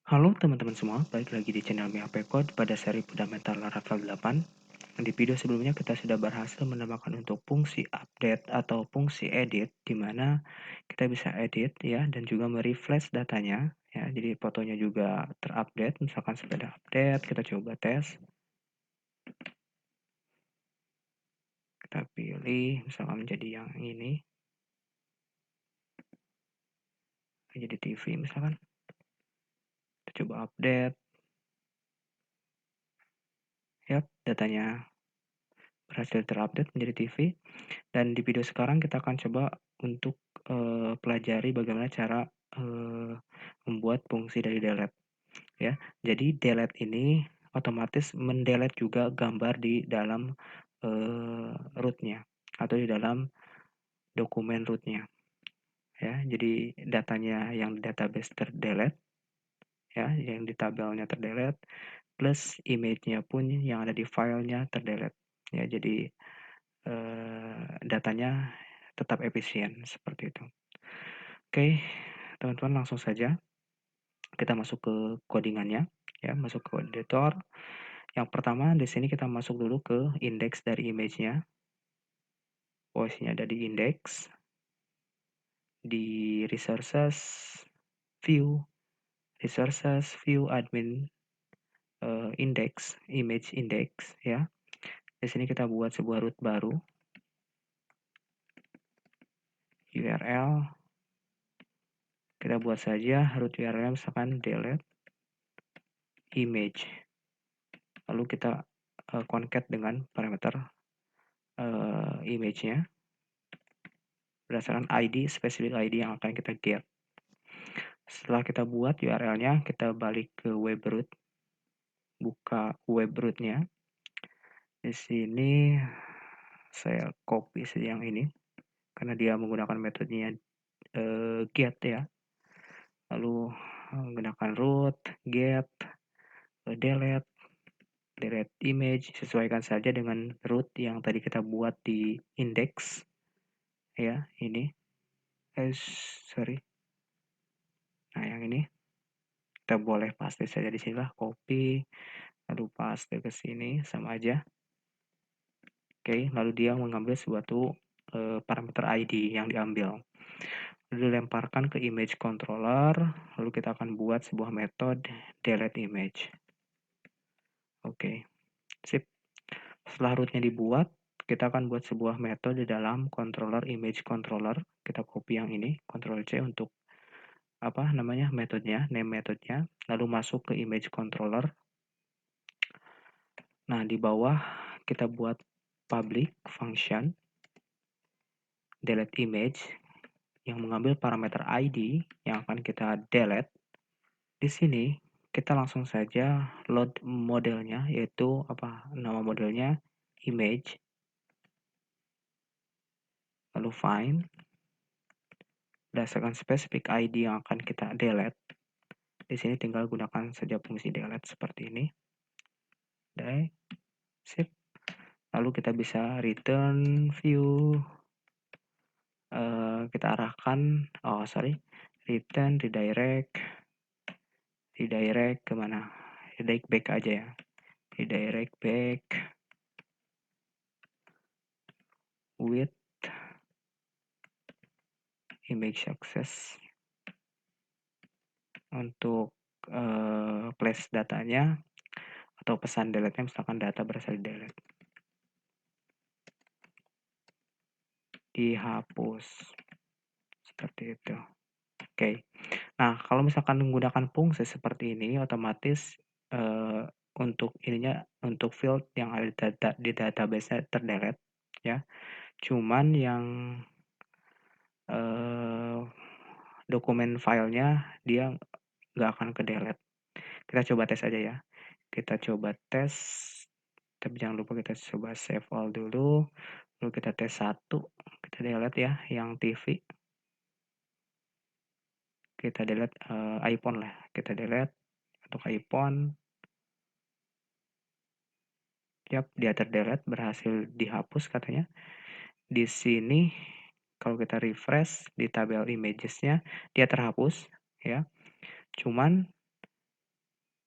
Halo teman-teman semua, balik lagi di channel MIAP Code pada seri Fundamental Laravel 8. Di video sebelumnya kita sudah berhasil menambahkan untuk fungsi update atau fungsi edit, di mana kita bisa edit ya dan juga merefresh datanya ya. Jadi fotonya juga terupdate, misalkan sudah update, kita coba tes. Kita pilih misalkan menjadi yang ini, jadi TV misalkan. Kita coba update. Yap, datanya berhasil terupdate menjadi TV. Dan di video sekarang kita akan coba untuk pelajari bagaimana cara membuat fungsi dari delete ya. Jadi delete ini otomatis mendelete juga gambar di dalam rootnya atau di dalam dokumen rootnya ya. Jadi datanya yang di database terdelete ya, yang di tabelnya terdelete, plus image-nya pun yang ada di filenya terdelete ya. Jadi datanya tetap efisien seperti itu. Oke, teman-teman langsung saja kita masuk ke codingannya ya, masuk ke editor. Yang pertama di sini kita masuk dulu ke indeks dari image-nya. Posisinya ada di index, di resources, view, admin, index, image index ya. Di sini kita buat sebuah root baru, URL. Kita buat saja root URL misalkan delete image. Lalu kita concat dengan parameter image-nya berdasarkan ID, specific ID yang akan kita get. Setelah kita buat URL-nya, kita balik ke web root, buka web root-nya. Di sini saya copy yang ini karena dia menggunakan metodenya get ya. Lalu menggunakan root, get, delete image, sesuaikan saja dengan root yang tadi kita buat di index ya, ini. Sorry. Nah, yang ini kita boleh paste saja di sini lah, copy lalu paste ke sini sama aja. Oke, lalu dia mengambil suatu parameter ID yang diambil. Lalu dilemparkan ke image controller, lalu kita akan buat sebuah metode delete image. Oke, sip. Setelah rootnya dibuat, kita akan buat sebuah metode di dalam controller image controller. Kita copy yang ini, Ctrl C untuk metodenya, name metodenya, lalu masuk ke image controller. Nah, di bawah kita buat public function delete image yang mengambil parameter ID yang akan kita delete. Di sini kita langsung saja load modelnya, yaitu nama modelnya image, lalu find berdasarkan specific ID yang akan kita delete. Di sini tinggal gunakan saja fungsi delete seperti ini. Oke, sip. Lalu kita bisa return view, kita arahkan, return redirect kemana? Redirect back aja ya. Redirect back with image access. Untuk place datanya atau pesan delete-nya, misalkan data berasal dari delete. Dihapus. Seperti itu. Oke. Nah, kalau misalkan menggunakan fungsi seperti ini, otomatis untuk field yang ada di database-nya terdelete ya. Cuman yang dokumen filenya dia nggak akan ke delete. Kita coba tes aja ya. Kita coba tes, tapi jangan lupa kita coba save all dulu. Lalu kita tes 1, kita delete ya yang TV. Kita delete iPhone lah, kita delete untuk iPhone. Yap, dia terdelete, berhasil dihapus katanya. Di sini kalau kita refresh di tabel images-nya dia terhapus ya. Cuman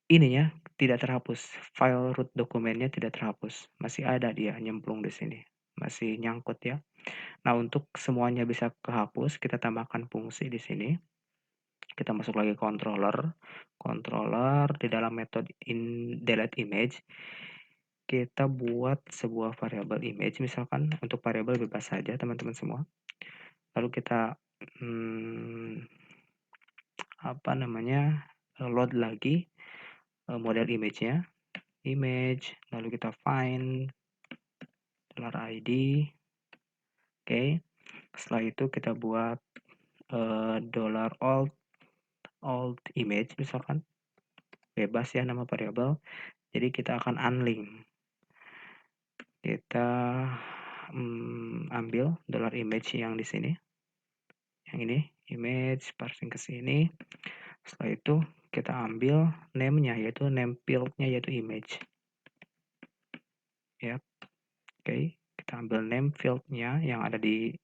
ininya tidak terhapus, file root dokumennya tidak terhapus, masih ada dia nyemplung di sini, masih nyangkut ya. Nah, untuk semuanya bisa kehapus, kita tambahkan fungsi di sini. Kita masuk lagi controller di dalam metode delete image. Kita buat sebuah variabel image, misalkan untuk variabel bebas saja teman-teman semua. Lalu kita load lagi model image-nya, image, lalu kita find $id. Oke, setelah itu kita buat $alt image misalkan, bebas ya nama variabel. Jadi kita akan unlink. Kita ambil $image yang di sini, yang ini, image, parsing ke sini. Setelah itu kita ambil name-nya, yaitu name field-nya yaitu image. Ya, oke, kita ambil name field-nya yang ada di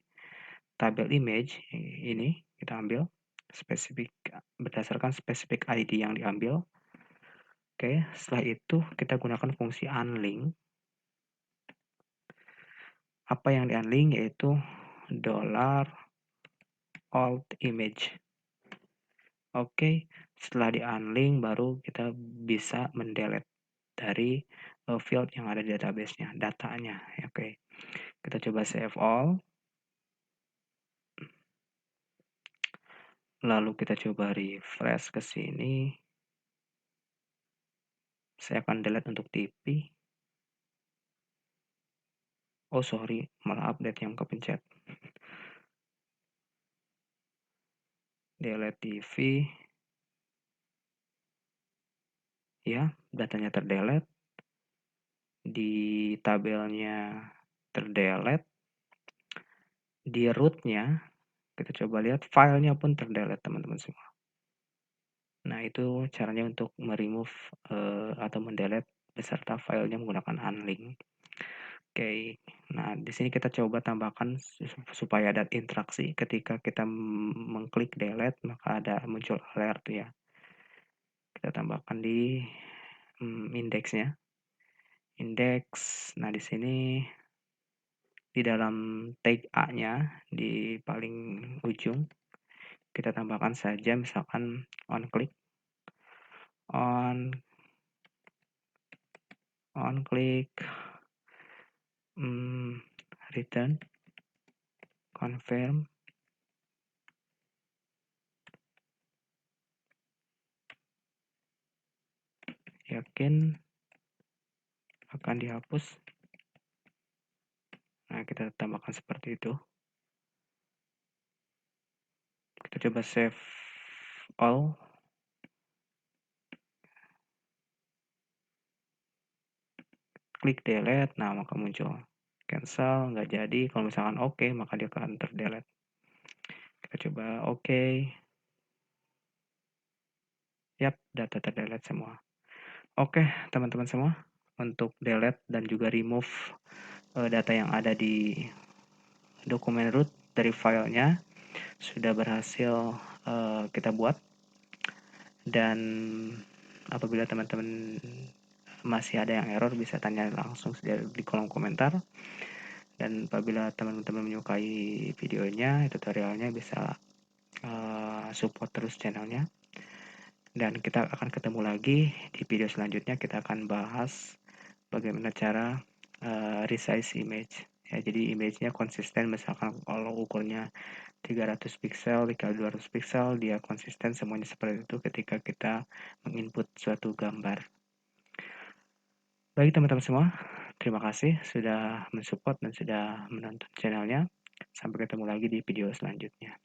tabel image ini, kita ambil spesifik berdasarkan spesifik ID yang diambil. Oke, setelah itu kita gunakan fungsi unlink. Apa yang di-unlink yaitu $alt image. Oke, setelah di-unlink baru kita bisa mendelete dari field yang ada di database-nya, datanya. Oke, kita coba save all. Lalu kita coba refresh ke sini. Saya akan delete untuk TV. Oh sorry, malah update yang kepencet. Delete TV. Ya, datanya terdelete. Di tabelnya terdelete. Di root-nya, kita coba lihat filenya pun terdelete teman-teman semua. Nah, itu caranya untuk meremove atau mendelete beserta filenya menggunakan unlink. Oke, nah di sini kita coba tambahkan supaya ada interaksi ketika kita mengklik delete maka ada muncul alert ya. Kita tambahkan di indeksnya. Indeks. Nah, di sini di dalam tag A-nya di paling ujung kita tambahkan saja misalkan on click return confirm yakin akan dihapus. Nah, kita tambahkan seperti itu. Kita coba save all. Klik delete, nah maka muncul cancel, nggak jadi. Kalau misalkan oke, maka dia akan terdelete. Kita coba oke. Yap, data terdelete semua. Oke, teman-teman semua, untuk delete dan juga remove data yang ada di dokumen root dari filenya sudah berhasil kita buat. Dan apabila teman-teman masih ada yang error, bisa tanya langsung di kolom komentar. Dan apabila teman-teman menyukai videonya, tutorialnya, bisa support terus channelnya. Dan kita akan ketemu lagi di video selanjutnya. Kita akan bahas bagaimana cara resize image. Ya, jadi image-nya konsisten, misalkan kalau ukurnya 300 pixel dikali 200 pixel, dia konsisten semuanya seperti itu ketika kita menginput suatu gambar. Baik teman-teman semua, terima kasih sudah mensupport dan sudah menonton channelnya. Sampai ketemu lagi di video selanjutnya.